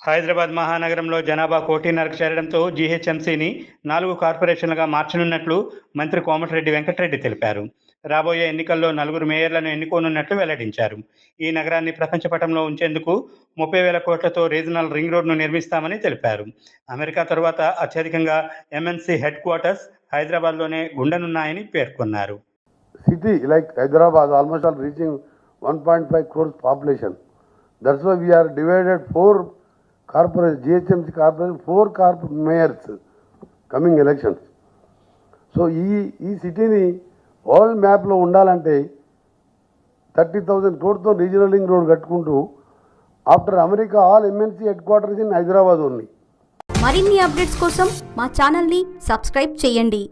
హైదరాబాద్ మహానగరంలో జనాభా 1.5 చేరడంతో జీహెచ్ఎంసీని 4 కార్పొరేషన్లుగా మార్చనున్నట్లు మంత్రి కోమటిరెడ్డి వెంకటరెడ్డి తెలిపారు. రాబోయే ఎన్నికల్లో 4 మేయర్లను ఎన్నుకోనున్నట్లు వెల్లడించారు. ఈ నగరాన్ని ప్రపంచ పటంలో ఉంచేందుకు 30,000 కోట్లతో రీజనల్ రింగ్ రోడ్ను నిర్మిస్తామని తెలిపారు. అమెరికా తరువాత అత్యధికంగా ఎంఎన్సీ హెడ్ క్వార్టర్స్ హైదరాబాద్లోనే ఉండనున్నాయని పేర్కొన్నారు. City like Hyderabad almost all reaching 1.5 crores population. That's why we are divided 4 corporation, GHMC corporation, 4 mayors coming elections. So ఈ సిటీని వరల్డ్ మ్యాప్లో ఉండాలంటే 30,000 crores రీజనల్ రింగ్ రోడ్ కట్టుకుంటూ after America all MNC head quarters in Hyderabad only. మరిన్ని updates కోసం మా ఛానల్ని subscribe చేయండి.